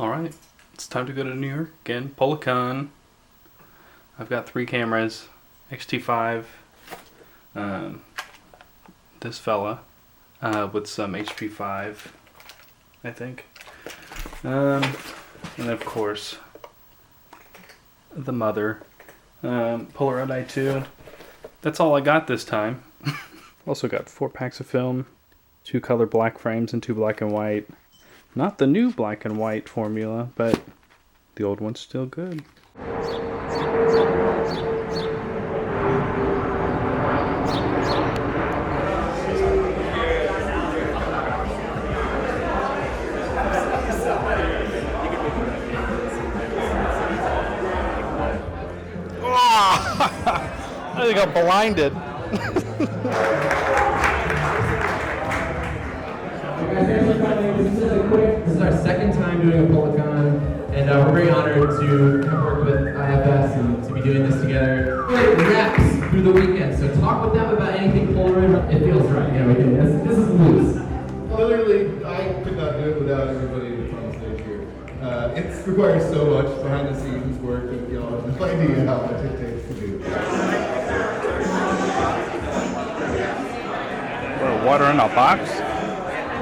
Alright, it's time to go to New York again. Polacon. I've got 3 cameras. XT5. This fella. With some HP5, I think. And of course, the mother. Polaroid i2. That's all I got this time. Also got 4 packs of film. 2 color black frames and 2 black and white. Not the new black and white formula, but the old one's still good. I think I'm blinded. This is our second time doing a Polacon, and we're very honored to work with IFS and to be doing this together. Reps through the weekend, so talk with them about anything Polaroid. It feels right. Yeah, we can. This is loose. Literally, I could not do it without everybody that's on stage here. It requires so much behind the scenes work and finding out what it takes to do. Water in a box?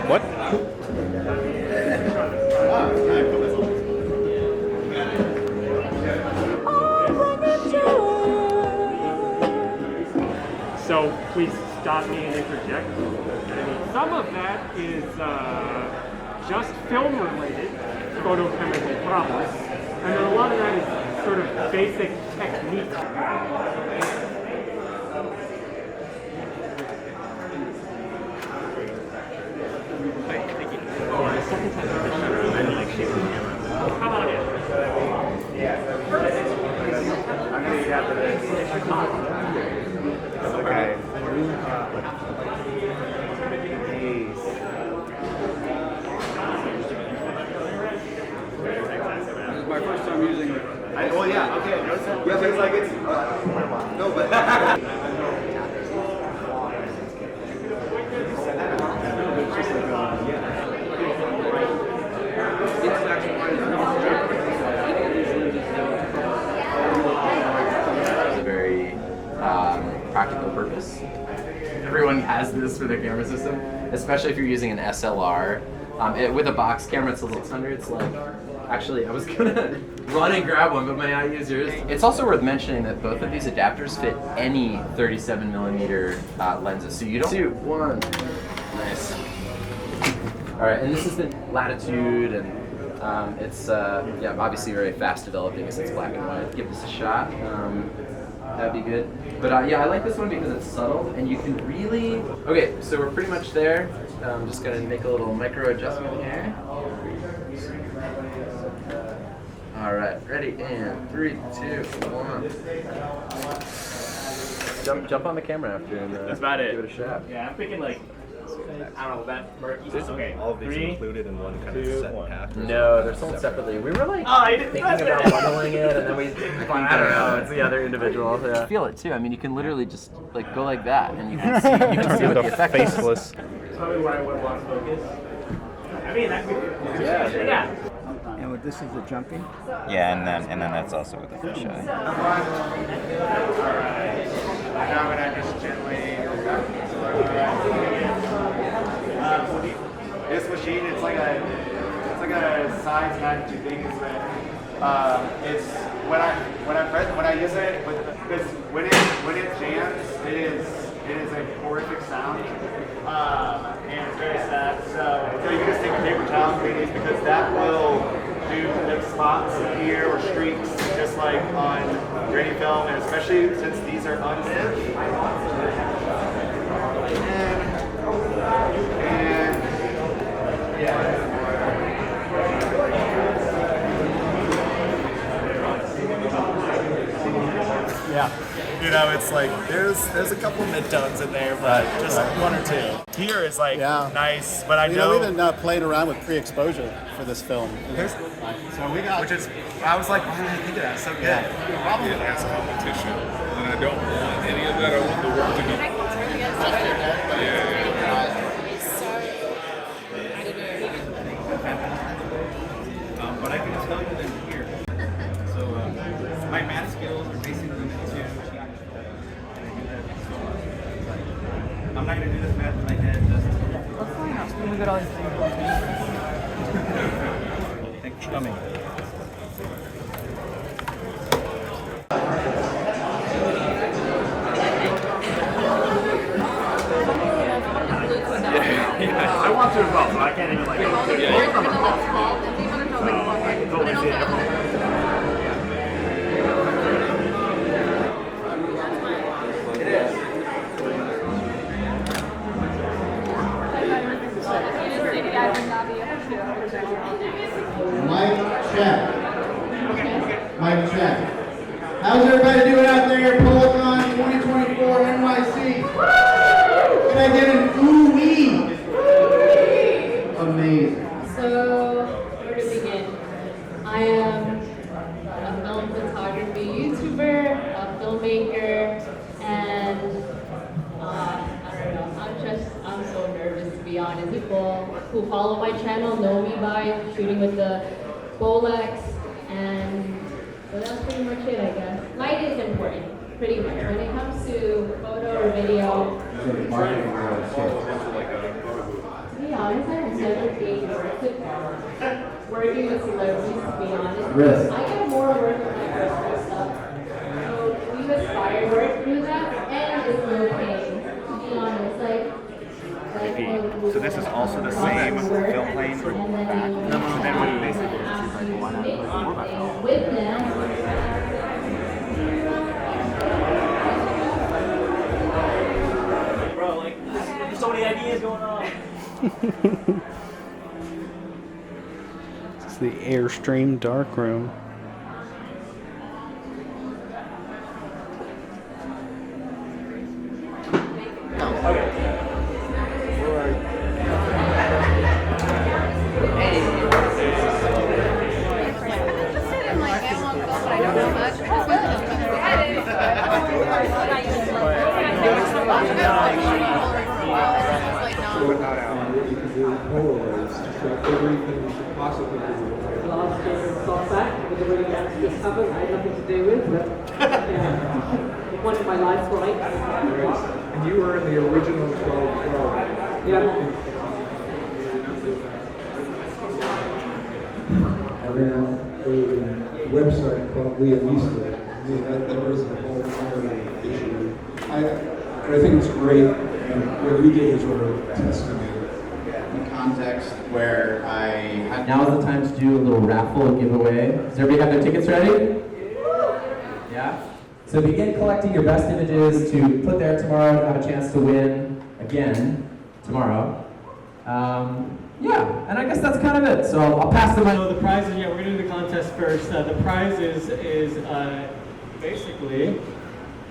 What? So please stop me and interject. Some of that is just film related, photochemical problems, and then a lot of that is sort of basic technique. How about it? Okay. This is my first time using it. Well, yeah, okay. Yeah, but it's like it's... no, but... It's a very practical purpose. Everyone has this for their camera system, especially if you're using an SLR. With a box camera, it's a 600. It's like, actually, I was gonna run and grab one, but may I use yours? It's also worth mentioning that both of these adapters fit any 37mm lenses, so you don't. 2, 1. Nice. All right, and this is the latitude, and it's yeah, obviously very fast developing since it's black and white. Give this a shot. That'd be good. But yeah, I like this one because it's subtle and you can really... Okay, so we're pretty much there. I'm just gonna make a little micro adjustment here. All right, ready, and 3, 2, 1. Jump on the camera after and That's about it. Give it a shot. Yeah, I'm thinking like, I don't know, that murky. Okay, All of these 3, included in one kind of 2, set pack? No, they're sold separately. We were like thinking that's about it. bundling it, and then we I don't know. It's the other individual. Yeah. Feel it too. I mean, you can literally just like go like that, and you can see what the effect is. Faceless. Tell me where I would want to focus. I mean, that could be... Yeah. And with this is the jumping? Yeah, and then that's also with the fisheye. Now when I just gently... this machine, it's like a size magnitude thing. Is that it's when I use it, because when it jams, it is a horrific sound, and it's very sad. So you can just take a paper towel and clean these, because that will do like spots here or streaks, just like on grainy film, and especially since these are unstiff. And Yeah. You know, it's like there's a couple mid-tones in there, but just one or two. Here is like nice, but I know we've been playing around with pre-exposure for this film. so we got, which is I was like, why did I think of that? So good. Yeah. Probably has competition, and I don't want any of that. I want the work to be. but I can tell you them here. So my math skills are basically limited to. I'm not gonna do this math in my head. Let's find out. We're gonna get all these things. Thanks for coming. I want to as well, but I can't even like. Mic check. Mic check. How's everybody doing out there at Polacon 2024 NYC? Can I get an ooh-wee? Amazing. So, where to begin? I am a film photography YouTuber, a filmmaker, and I don't know, I'm so nervous to be honest. People who follow my channel know me by shooting with the Bolex, and well, that's pretty much it, I guess. Light is important, pretty much. When it comes to photo or video, to be honest, I've never been working with celebrities, to be honest. I get more work with my personal stuff. So we aspire work through that, and it's no pain, to be honest. So this is also the same film plane for back. So then what you basically do is like, why not put more back on? With them. Bro, like, there's so many ideas going on. This is the Airstream Darkroom. Last year, got back with a really accident happened. I had nothing to do with it. Yeah. Wanted my life right. And you were in the original 1212. Yeah. I ran a website called Leah Easter. That was a whole other issue. I think it's great, and what you did is sort of testament. In context where now is the time to do a little raffle giveaway. Does everybody have their tickets ready? Yeah? So begin collecting your best images to put there tomorrow to have a chance to win again tomorrow. Yeah, and I guess that's kind of it. So I'll pass the mic. So the prize is, we're going to do the contest first. The prize is basically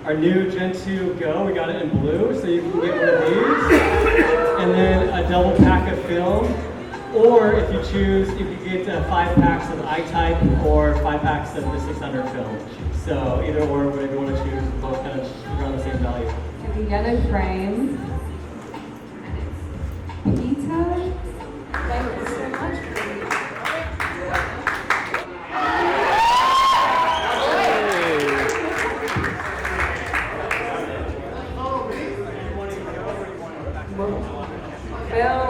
our new Gen 2 Go. We got it in blue, so you can get one of these. And then a double pack of film. Or if you choose, you can get 5 packs of I-type or 5 packs of the 600 film. So either or, whatever you want to choose, both kind of around the same value. It's a yellow frame. And it's Peter. Thank you so much. Phil.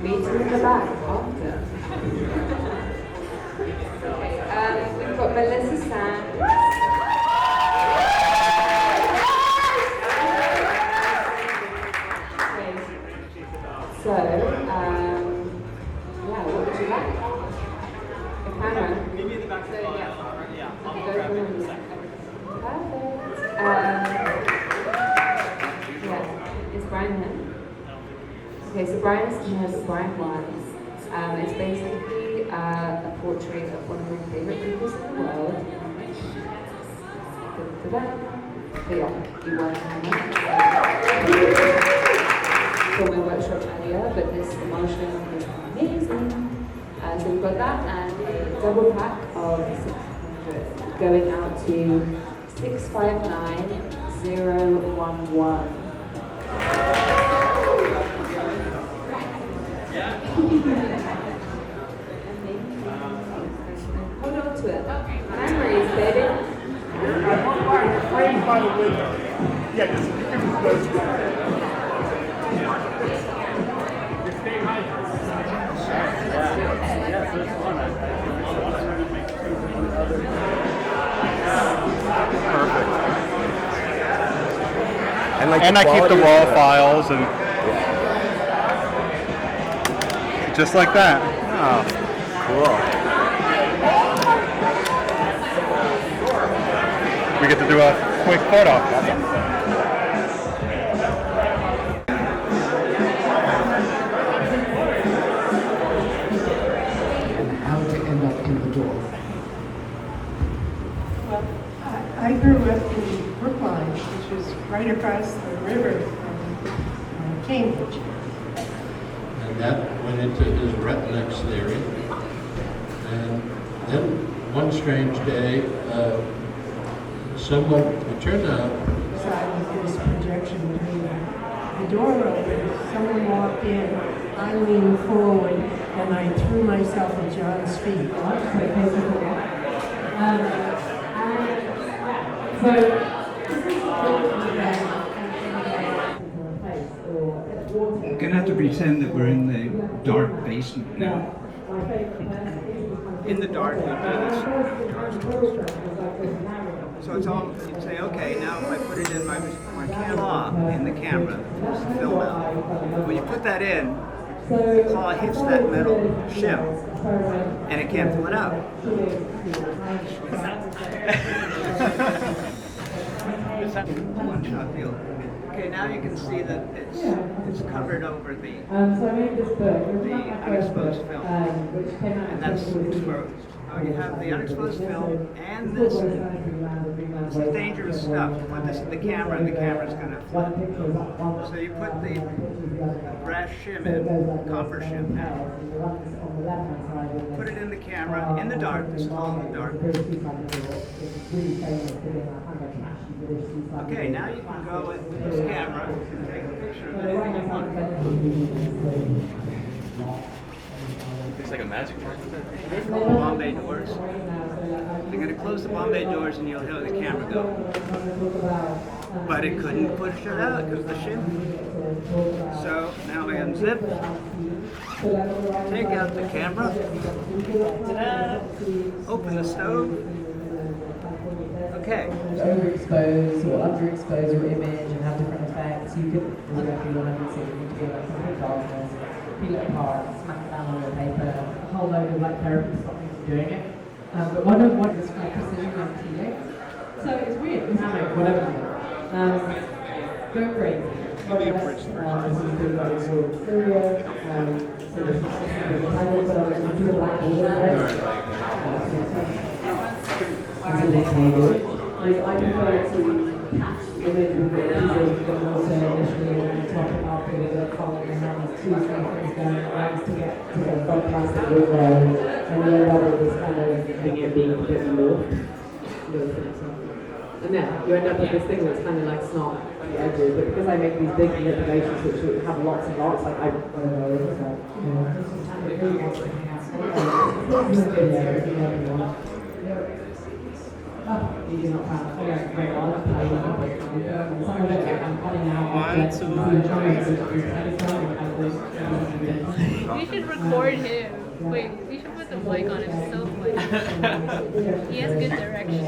Meet him in the back after. Okay, we've got Melissa Sam. Okay. So, yeah, what would you like? The camera? Maybe in the back. So, yeah. I'll grab it in a second. Perfect. Yeah, is Brian here? Okay, so Brian's here, but Brian wants. It's basically a portrait of one of my favorite people in the world. Da-da-da. So yeah, you won. For my workshop earlier, but this emulsion is amazing. So we've got that and a double pack of 600 going out to 659011. Excellent. Memories, baby. Framed by the window. Yeah, just give us those Perfect. And I keep the quality raw is- files and just like that. Oh, Cool. we get to do a quick photo. How to end up in the door. Well, I grew up in Brookline, which is right across the river from Cambridge. And that went into his Retinix theory. And then one strange day, someone, it turned out, Side with this projection between the door opened, someone walked in, I leaned forward, and I threw myself at John's feet. We're going to have to pretend that we're in the dark basement now. In the dark, we do this. So it's all, you say, okay, now if I put it in my claw in the camera, it's the film out. When you put that in, the claw hits that metal shim, and it can't pull it out. One shot deal. Okay, now you can see that it's covered over the unexposed film, and that's exposed. Now you have the unexposed film and this is dangerous stuff. You put this in the camera and the camera's going to flip. So you put the brass shim in, copper shim now. Put it in the camera, in the dark, this is all in the dark. Okay, now you can go with this camera and take a picture of anything you want. It's like a magic trick. Bombay doors. They're going to close the Bombay doors and you'll hear the camera go. But it couldn't push it out because of the shim. So now I unzip, take out the camera, ta-da, open the stove. Okay. Overexpose or underexpose your image and have different effects. You could, if you want to see it, you could do like complete darkness, peel it apart, smack it down on your paper, a whole load of like therapists stop me from doing it. But one of what is called precision anti-healing. So it's weird, it's like whatever you want. Go crazy. This is good like Syria, so this is the black I prefer to catch the image with the images than also initially when you talk about the following and having 2-3 things going at once to get fantastic with and then end up with this kind of thing of being a bit morphed. And then you end up with this thing that's kind of like snot at the edges, but because I make these big manipulations which have lots and lots, like I don't know, it's like, you do not have very honest some of it I'm cutting out objects and You should record him. Wait, you should put the mic on him. So funny. He has good direction.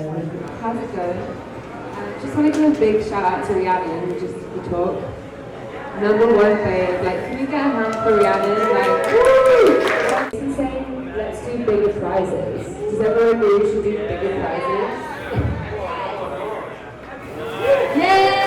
How's it going? Just want to give a big shout out to Rhiannon, just for talk. Number one fave, like, can you get a hand for Rhiannon? Like, woo! It's insane. Let's do bigger prizes. Does everyone agree we should do bigger prizes? Yes!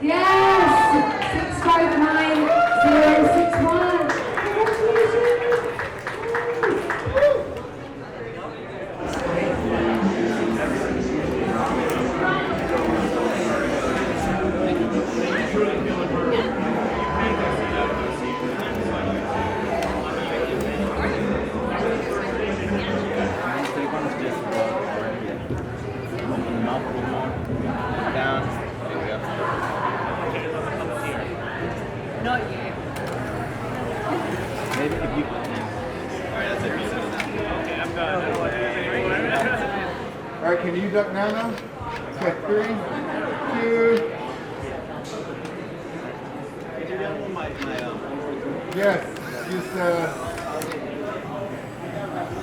Yes! 659061. Not you. Maybe if you. Alright, that's it. Okay, I'm done. Alright, can you duck down now? Okay, 3, 2. Yes, just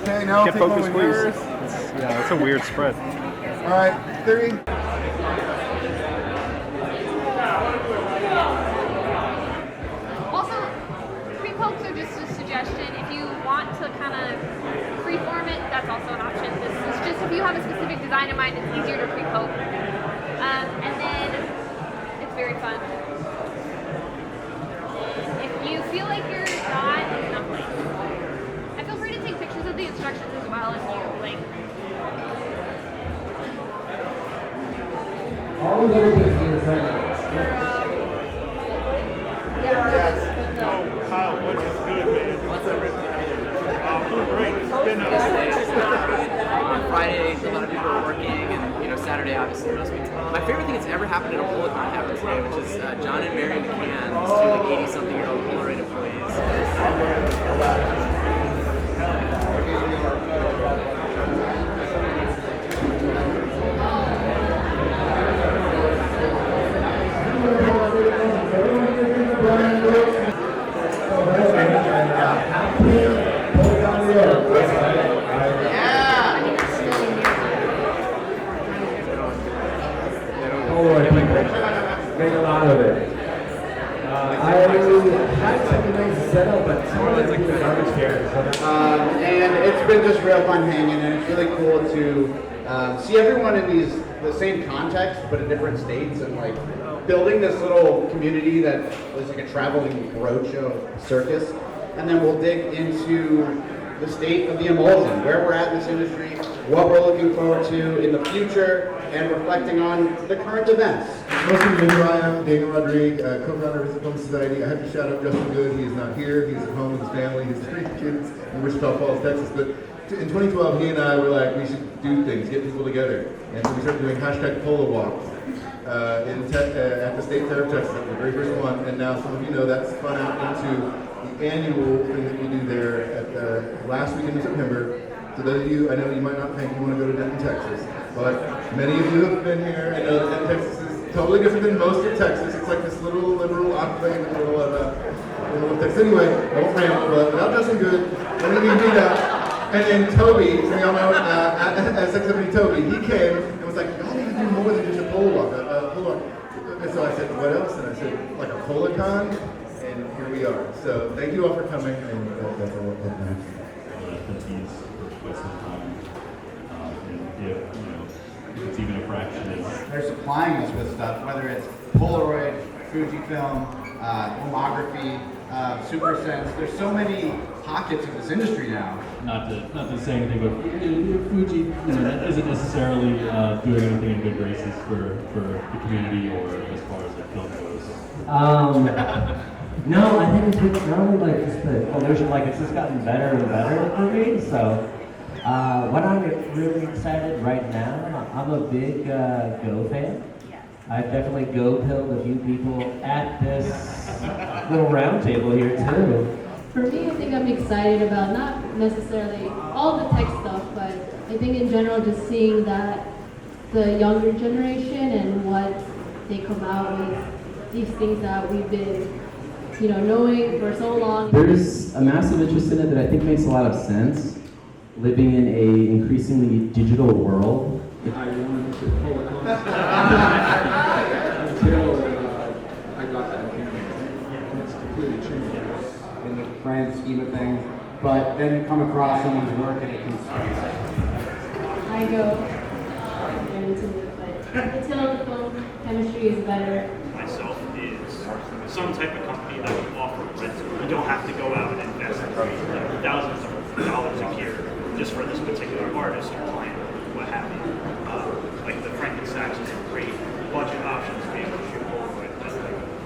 okay, now Can't take one focus, with please. yours. Yeah, that's a weird spread. Alright, 3. Also, pre-pokes are just a suggestion. If you want to kind of freeform it, that's also an option. This is just if you have a specific design in mind, it's easier to pre-poke. And then it's very fun. If you feel like you're not I feel free to take pictures of the instructions as well if you like. All the little bits in the front. Oh, Kyle, what is good, man? What's everything? Great. It's been On Friday, a lot of people are working, and Saturday, obviously, most weeks. My favorite thing that's ever happened at a Polacon happened today, which is John and Mary McCann, two 80-something-year-old Polaroid employees. Make a lot of it. I had such a nice setup, but someone like the garbage here. And it's been just real fun hanging, and it's really cool to see everyone in the same context, but in different states, and like building this little community that was like a traveling roadshow circus. And then we'll dig into the state of the emulsion, where we're at in this industry, what we're looking forward to in the future, and reflecting on the current events. Most of you know who I am, Daniel Rodriguez, co-founder of Instant Film Society. I have to shout out Justin Good. He is not here. He's at home with his family. He has 3 kids in Wichita Falls, Texas. But in 2012, he and I were like, we should do things, get people together. And so we started doing hashtag Polo Walks at the State Fair of Texas, the very first one. And now some of you know that's spun out into the annual thing that we do there at the last weekend of September. So those of you, I know you might not think you want to go to Denton, Texas, but many of you have been here and know that Denton, Texas is totally different than most of Texas. It's like this little liberal enclave in the middle of Texas. Anyway, I won't ramble, but without Justin Good, when we do that, and then Toby, so y'all know, as Executive Toby, he came and was like, y'all need to do more than just a pole walk, And so I said, what else? And I said, like a Polacon, and here we are. So thank you all for coming, and that's all I have. If it's even a fraction. They're supplying us with stuff, whether it's Polaroid, Fujifilm, homography, Super Sense. There's so many pockets of this industry now. Not to say anything, but Fuji that isn't necessarily doing anything in good graces for the community or as far as the film goes. No, I think it's not only like just the illusion, like it's just gotten better and better for me. So what I'm really excited right now, I'm a big Go fan. I've definitely Go-pilled a few people at this little round table here too. For me, I think I'm excited about not necessarily all the tech stuff, but I think in general just seeing that the younger generation and what they come out with, these things that we've been, knowing for so long. There's a massive interest in it that I think makes a lot of sense. Living in a increasingly digital world. I wanted to Polacon until I got that camera. It's completely changed in the grand scheme of things, but then you come across someone's work and it can I go into it, but until the film chemistry is better. Myself is some type of company that will offer rental. You don't have to go out and invest thousands of dollars a year just for this particular artist or client, what have you. Like the Frankenstacks is a great budget option to be able to shoot forward with.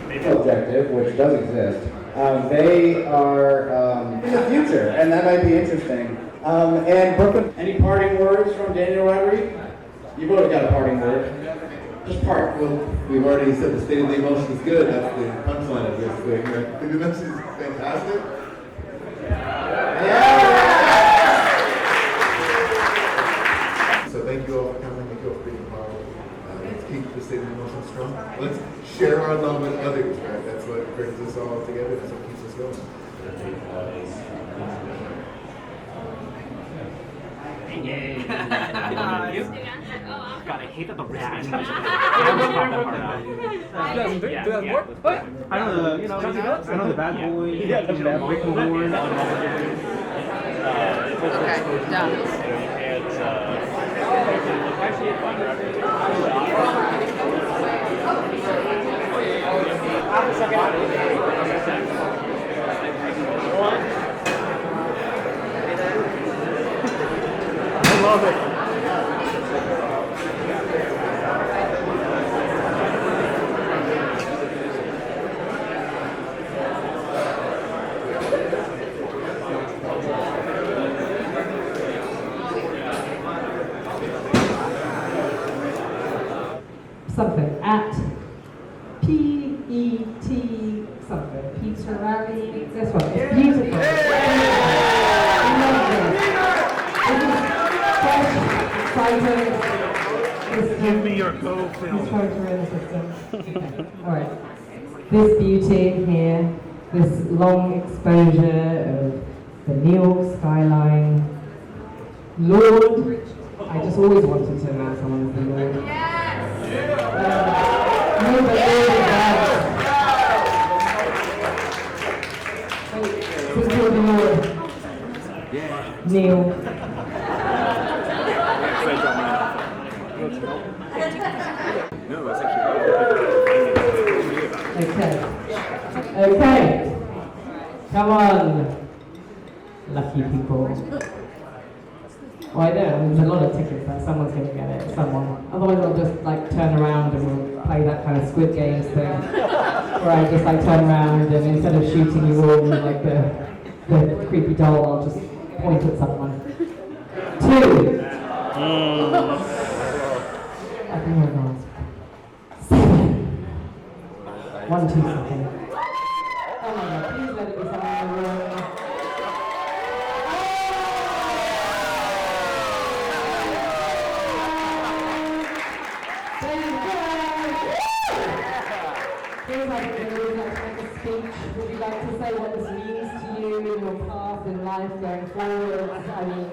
Maybe objective, which does exist. They are in the future, and that might be interesting. And Brooklyn, any parting words from Daniel Rodriguez? You've always got a parting word. Which part? Well, we've already said the state of the emotion is good. That's the punchline of this thing. Right? The emotion is fantastic. Yeah! So thank you all for coming. Thank you all for being part of it. Let's keep the state of the emotion strong. Let's share our love with others. Right? That's what brings us all together. That's what keeps us going. Yay. God, I hate that the wrist. Does that work? What? I know the, I know the bad boy. Yeah, the bad boy. Okay, done. I love it. Something at PET something. Pizza Rally. This one. It's beautiful. Give me your co-film. Alright. This beauty here, this long exposure of the New York skyline. Lord, I just always wanted to announce someone as the Lord. No, but Lord is bad. Who's called the Lord? Neil. No, it's actually. Okay. Come on, lucky people. Well, I know there's a lot of tickets, but someone's going to get it. Someone. Otherwise, I'll just like turn around and we'll play that kind of Squid Games thing, where I just like turn around and instead of shooting you all with like the creepy doll, I'll just point at someone. 2. I think we're gone. 7. 1, 2 seconds. Oh my God! Please let it be someone in the room. Would you like to say what this means to you in your path in life going forward? I mean,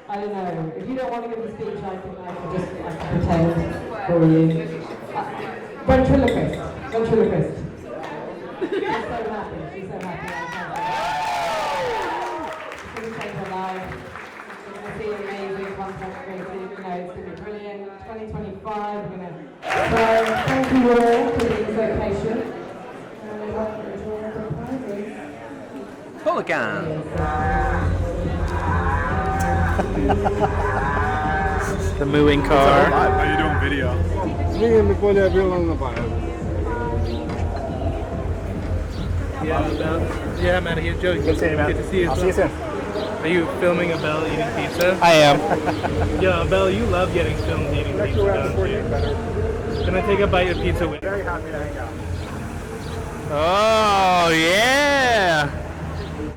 I don't know. If you don't want to give a speech, I think I can just pretend for you. Ventriloquist. She's so happy. She's so happy. It's going to change her life. It's going to be amazing content created. It's going to be brilliant. 2025. We're going to. So thank you all for being so patient. Polacon. The mooing car. Are you doing video? Yeah, I'm out of here, Joe. Good to see you. I'll see you soon. Are you filming Abel eating pizza? I am. Yeah, Abel, you love getting filmed eating pizza, don't you? Can I take a bite of pizza with you? Very happy to hang out. Oh, yeah.